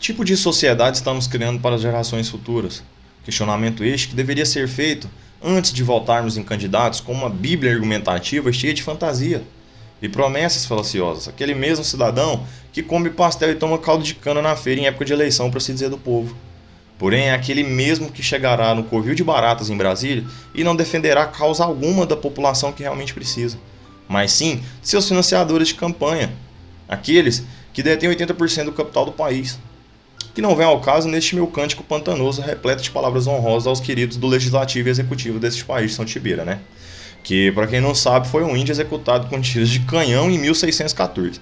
tipo de sociedade estamos criando para as gerações futuras? Questionamento este que deveria ser feito antes de votarmos em candidatos com uma bíblia argumentativa cheia de fantasia e promessas falaciosas. Aquele mesmo cidadão que come pastel e toma caldo de cana na feira em época de eleição, para se dizer do povo. Porém, é aquele mesmo que chegará no covil de baratas em Brasília e não defenderá causa alguma da população que realmente precisa, mas sim seus financiadores de campanha, aqueles que detêm 80% do capital do país. Que não vem ao caso neste meu cântico pantanoso repleto de palavras honrosas aos queridos do Legislativo e Executivo deste país de São Tibeira, né? Que, para quem não sabe, foi um índio executado com tiros de canhão em 1614.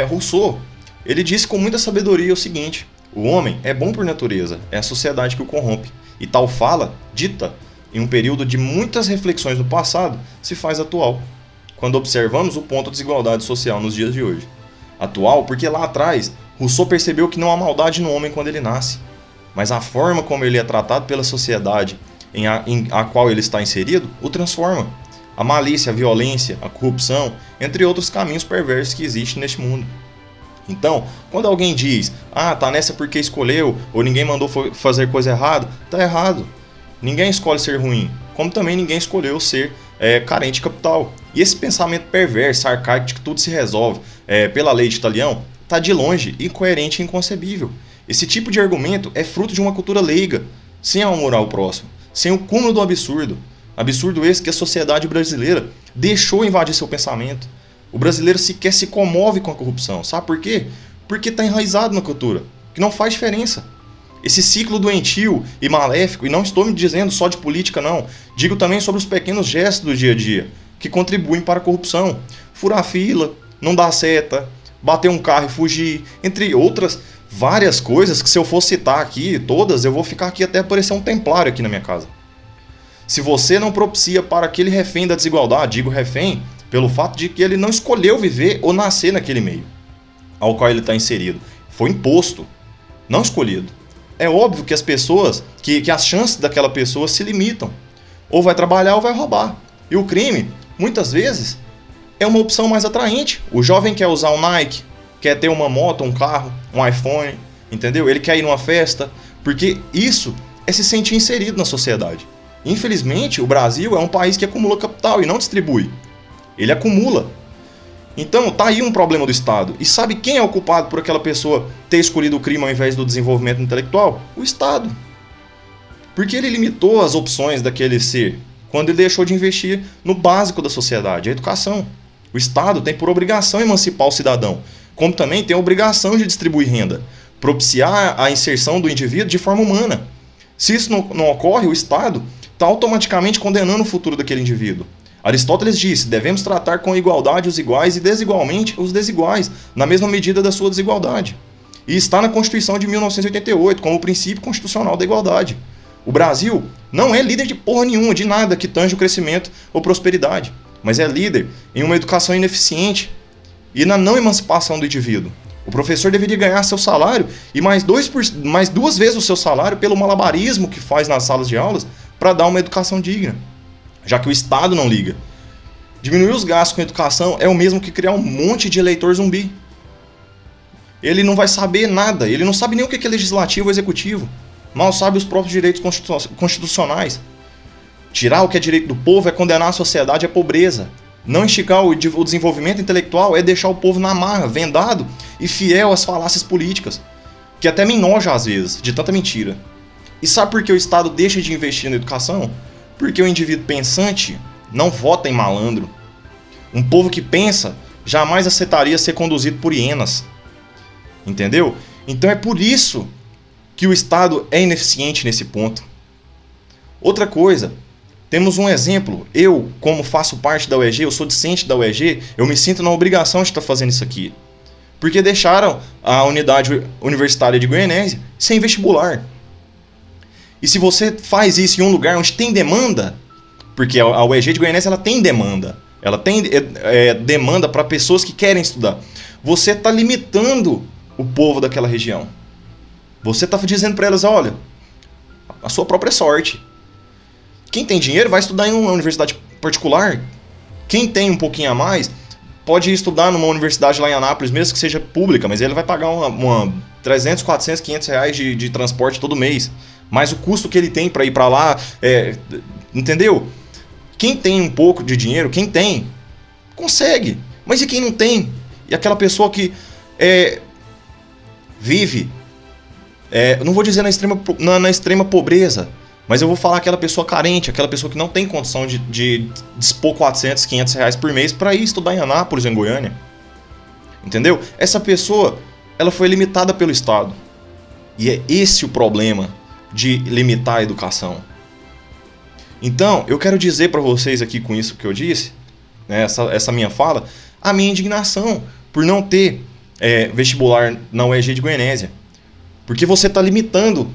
Rousseau, ele disse com muita sabedoria o seguinte: o homem é bom por natureza, é a sociedade que o corrompe. E tal fala, dita em um período de muitas reflexões no passado, se faz atual, quando observamos o ponto de desigualdade social nos dias de hoje. Atual porque lá atrás, Rousseau percebeu que não há maldade no homem quando ele nasce, mas a forma como ele é tratado pela sociedade em a qual ele está inserido o transforma. A malícia, a violência, a corrupção, entre outros caminhos perversos que existem neste mundo. Então, quando alguém diz, tá nessa porque escolheu, ou ninguém mandou fazer coisa errada, tá errado. Ninguém escolhe ser ruim, como também ninguém escolheu ser carente de capital. E esse pensamento perverso, arcaico de que tudo se resolve pela lei de Italião, tá de longe incoerente e inconcebível. Esse tipo de argumento é fruto de uma cultura leiga, sem a moral próxima, sem o cúmulo do absurdo. Absurdo esse que a sociedade brasileira deixou invadir seu pensamento. O brasileiro sequer se comove com a corrupção. Sabe por quê? Porque está enraizado na cultura, que não faz diferença. Esse ciclo doentio e maléfico, e não estou me dizendo só de política não, digo também sobre os pequenos gestos do dia a dia, que contribuem para a corrupção. Furar fila, não dar seta, bater um carro e fugir, entre outras várias coisas que, se eu for citar aqui todas, eu vou ficar aqui até parecer um templário aqui na minha casa. Se você não propicia para aquele refém da desigualdade, digo refém, pelo fato de que ele não escolheu viver ou nascer naquele meio ao qual ele está inserido. Foi imposto, não escolhido. É óbvio que as pessoas, que as chances daquela pessoa se limitam. Ou vai trabalhar ou vai roubar. E o crime, muitas vezes, é uma opção mais atraente. O jovem quer usar um Nike, quer ter uma moto, um carro, um iPhone, entendeu? Ele quer ir numa festa, porque isso é se sentir inserido na sociedade. Infelizmente, o Brasil é um país que acumula capital e não distribui. Ele acumula. Então, tá aí um problema do Estado. E sabe quem é o culpado por aquela pessoa ter escolhido o crime ao invés do desenvolvimento intelectual? O Estado. Porque ele limitou as opções daquele ser quando ele deixou de investir no básico da sociedade, a educação. O Estado tem por obrigação emancipar o cidadão, como também tem a obrigação de distribuir renda, propiciar a inserção do indivíduo de forma humana. Se isso não ocorre, o Estado está automaticamente condenando o futuro daquele indivíduo. Aristóteles disse: devemos tratar com igualdade os iguais e desigualmente os desiguais, na mesma medida da sua desigualdade. E está na Constituição de 1988 como o princípio constitucional da igualdade. O Brasil não é líder de porra nenhuma, de nada que tange o crescimento ou prosperidade, mas é líder em uma educação ineficiente e na não emancipação do indivíduo. O professor deveria ganhar seu salário e mais duas vezes o seu salário pelo malabarismo que faz nas salas de aulas para dar uma educação digna, já que o Estado não liga. Diminuir os gastos com educação é o mesmo que criar um monte de eleitor zumbi. Ele não vai saber nada, ele não sabe nem o que é legislativo ou executivo, mal sabe os próprios direitos constitucionais. Tirar o que é direito do povo é condenar a sociedade à pobreza. Não esticar o desenvolvimento intelectual é deixar o povo na marra, vendado e fiel às falácias políticas, que até me enoja às vezes, de tanta mentira. E sabe por que o Estado deixa de investir na educação? Porque o indivíduo pensante não vota em malandro. Um povo que pensa jamais aceitaria ser conduzido por hienas. Entendeu? Então é por isso que o Estado é ineficiente nesse ponto. Outra coisa, temos um exemplo. Eu, como faço parte da UEG, eu sou discente da UEG, eu me sinto na obrigação de estar fazendo isso aqui. Porque deixaram a unidade universitária de Goianésia sem vestibular. E se você faz isso em um lugar onde tem demanda, porque a UEG de Goianésia ela tem demanda, ela tem demanda para pessoas que querem estudar, você está limitando o povo daquela região. Você está dizendo para elas: olha, a sua própria sorte. Quem tem dinheiro vai estudar em uma universidade particular. Quem tem um pouquinho a mais pode ir estudar numa universidade lá em Anápolis, mesmo que seja pública, mas ele vai pagar uma 300, 400, 500 reais de transporte todo mês. Mas o custo que ele tem para ir para lá, entendeu? Quem tem um pouco de dinheiro, quem tem, consegue. Mas e quem não tem? E aquela pessoa que vive, não vou dizer na extrema pobreza, mas eu vou falar aquela pessoa carente, aquela pessoa que não tem condição de dispor 400, 500 reais por mês para ir estudar em Anápolis, em Goiânia. Entendeu? Essa pessoa, ela foi limitada pelo Estado. E é esse o problema de limitar a educação. Então, eu quero dizer para vocês aqui com isso que eu disse, né, essa minha fala, a minha indignação por não ter vestibular na UEG de Goianésia. Porque você está limitando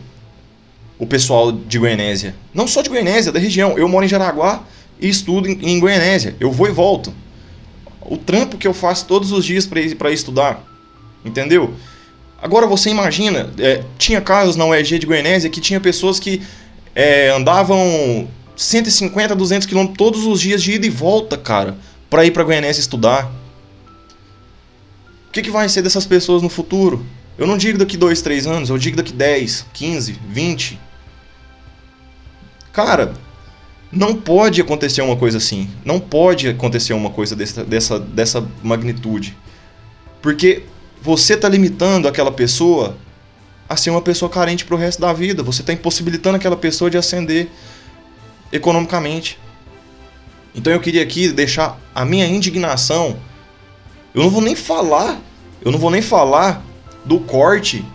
o pessoal de Goianésia. Não só de Goianésia, da região. Eu moro em Jaraguá e estudo em Goianésia. Eu vou e volto. O trampo que eu faço todos os dias para ir estudar. Entendeu? Agora você imagina, tinha casos na UEG de Goianésia que tinha pessoas que andavam 150, 200 quilômetros todos os dias de ida e volta, cara, para ir para Goianésia estudar. O que vai ser dessas pessoas no futuro? Eu não digo daqui 2, 3 anos, eu digo daqui 10, 15, 20. Cara, não pode acontecer uma coisa assim. Não pode acontecer uma coisa dessa magnitude. Porque você está limitando aquela pessoa a ser uma pessoa carente pro resto da vida. Você está impossibilitando aquela pessoa de ascender economicamente. Então eu queria aqui deixar a minha indignação. Eu não vou nem falar do corte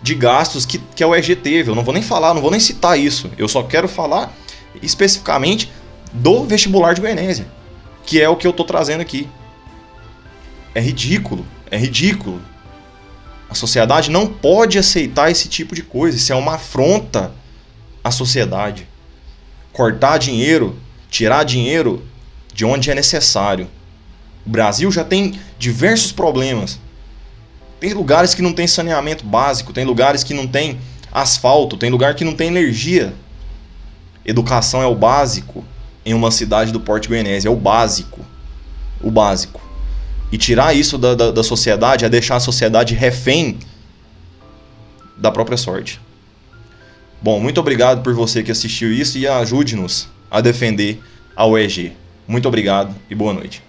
de gastos que a UEG teve. Eu não vou nem citar isso. Eu só quero falar especificamente do vestibular de Goianésia, que é o que eu estou trazendo aqui. É ridículo. A sociedade não pode aceitar esse tipo de coisa. Isso é uma afronta à sociedade. Cortar dinheiro, tirar dinheiro de onde é necessário. O Brasil já tem diversos problemas. Tem lugares que não tem saneamento básico, tem lugares que não tem asfalto, tem lugar que não tem energia. Educação é o básico em uma cidade do porte goianense, é o básico. O básico. E tirar isso da sociedade é deixar a sociedade refém da própria sorte. Bom, muito obrigado por você que assistiu isso e ajude-nos a defender a UEG. Muito obrigado e boa noite.